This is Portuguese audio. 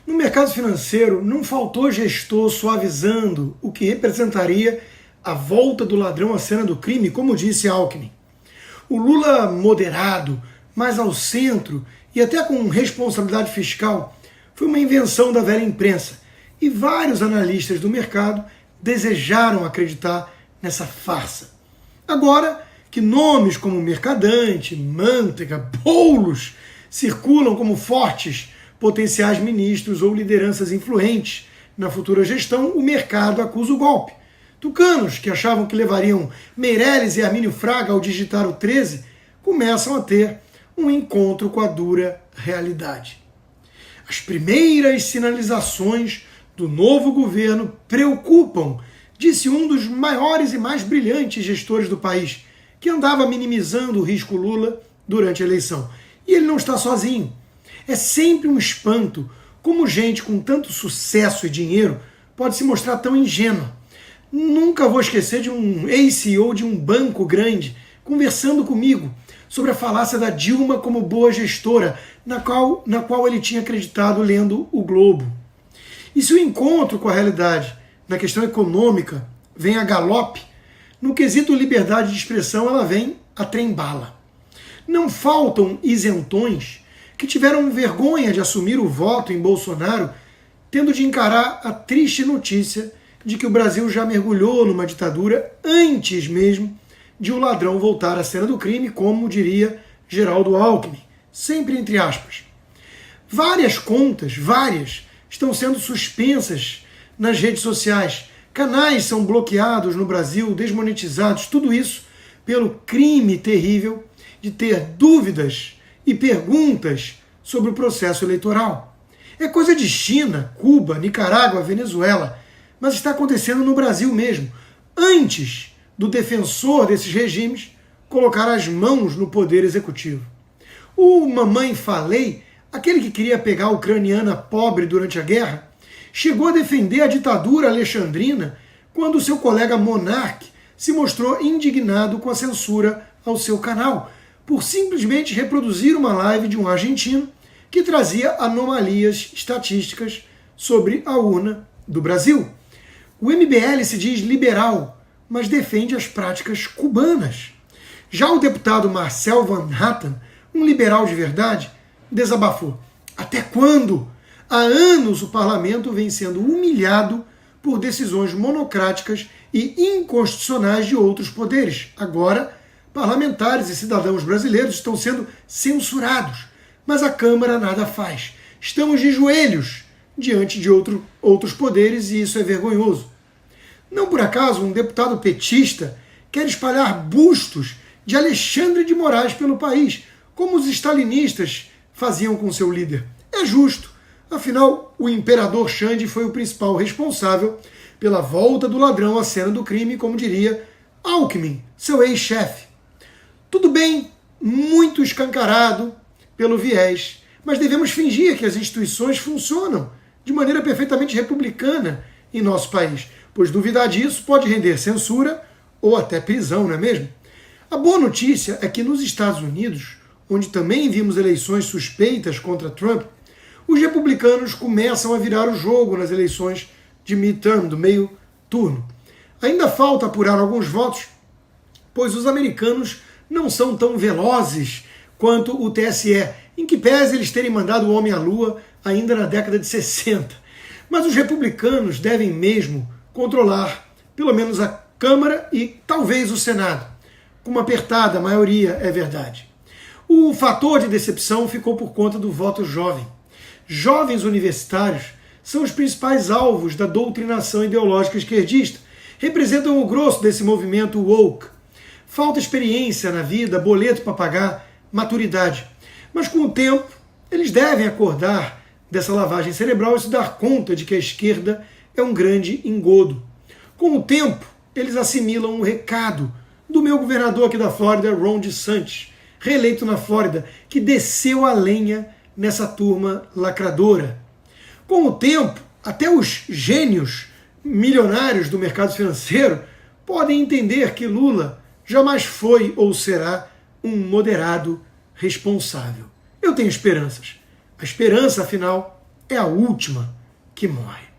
No mercado financeiro, não faltou gestor suavizando o que representaria a volta do ladrão à cena do crime, como disse Alckmin. O Lula moderado, mais ao centro e até com responsabilidade fiscal, foi uma invenção da velha imprensa e vários analistas do mercado desejaram acreditar nessa farsa. Agora que nomes como Mercadante, Manteiga, Boulos circulam como fortes potenciais ministros ou lideranças influentes na futura gestão, o mercado acusa o golpe. Tucanos, que achavam que levariam Meirelles e Armínio Fraga ao digitar o 13, começam a ter um encontro com a dura realidade. As primeiras sinalizações do novo governo preocupam, disse um dos maiores e mais brilhantes gestores do país, que andava minimizando o risco Lula durante a eleição. E ele não está sozinho. É sempre um espanto como gente com tanto sucesso e dinheiro pode se mostrar tão ingênua. Nunca vou esquecer de um ex-CEO de um banco grande conversando comigo sobre a falácia da Dilma como boa gestora, na qual ele tinha acreditado lendo o Globo. E se o encontro com a realidade na questão econômica vem a galope, no quesito liberdade de expressão ela vem a trem-bala. Não faltam isentões que tiveram vergonha de assumir o voto em Bolsonaro, tendo de encarar a triste notícia de que o Brasil já mergulhou numa ditadura antes mesmo de o ladrão voltar à cena do crime, como diria Geraldo Alckmin, sempre entre aspas. Várias contas, estão sendo suspensas nas redes sociais. Canais são bloqueados no Brasil, desmonetizados, tudo isso pelo crime terrível de ter dúvidas e perguntas sobre o processo eleitoral. É coisa de China, Cuba, Nicarágua, Venezuela, mas está acontecendo no Brasil mesmo, antes do defensor desses regimes colocar as mãos no poder executivo. O Mamãe Falei, aquele que queria pegar a ucraniana pobre durante a guerra, chegou a defender a ditadura alexandrina quando seu colega Monark se mostrou indignado com a censura ao seu canal, por simplesmente reproduzir uma live de um argentino que trazia anomalias estatísticas sobre a urna do Brasil. O MBL se diz liberal, mas defende as práticas cubanas. Já o deputado Marcel Van Hatten, um liberal de verdade, desabafou. Até quando? Há anos o parlamento vem sendo humilhado por decisões monocráticas e inconstitucionais de outros poderes. Agora, parlamentares e cidadãos brasileiros estão sendo censurados, mas a Câmara nada faz. Estamos de joelhos diante de outros poderes e isso é vergonhoso. Não por acaso um deputado petista quer espalhar bustos de Alexandre de Moraes pelo país, como os stalinistas faziam com seu líder. É justo, afinal o imperador Xande foi o principal responsável pela volta do ladrão à cena do crime, como diria Alckmin, seu ex-chefe. Tudo bem, muito escancarado pelo viés, mas devemos fingir que as instituições funcionam de maneira perfeitamente republicana em nosso país, pois duvidar disso pode render censura ou até prisão, não é mesmo? A boa notícia é que nos Estados Unidos, onde também vimos eleições suspeitas contra Trump, os republicanos começam a virar o jogo nas eleições de midterm, do meio turno. Ainda falta apurar alguns votos, pois os americanos não são tão velozes quanto o TSE, em que pese eles terem mandado o homem à lua ainda na década de 60. Mas os republicanos devem mesmo controlar pelo menos a Câmara e talvez o Senado. Com uma apertada maioria, é verdade. O fator de decepção ficou por conta do voto jovem. Jovens universitários são os principais alvos da doutrinação ideológica esquerdista, representam o grosso desse movimento woke. Falta experiência na vida, boleto para pagar, maturidade. Mas com o tempo, eles devem acordar dessa lavagem cerebral e se dar conta de que a esquerda é um grande engodo. Com o tempo, eles assimilam o recado do meu governador aqui da Flórida, Ron DeSantis, reeleito na Flórida, que desceu a lenha nessa turma lacradora. Com o tempo, até os gênios milionários do mercado financeiro podem entender que Lula jamais foi ou será um moderado responsável. Eu tenho esperanças. A esperança, afinal, é a última que morre.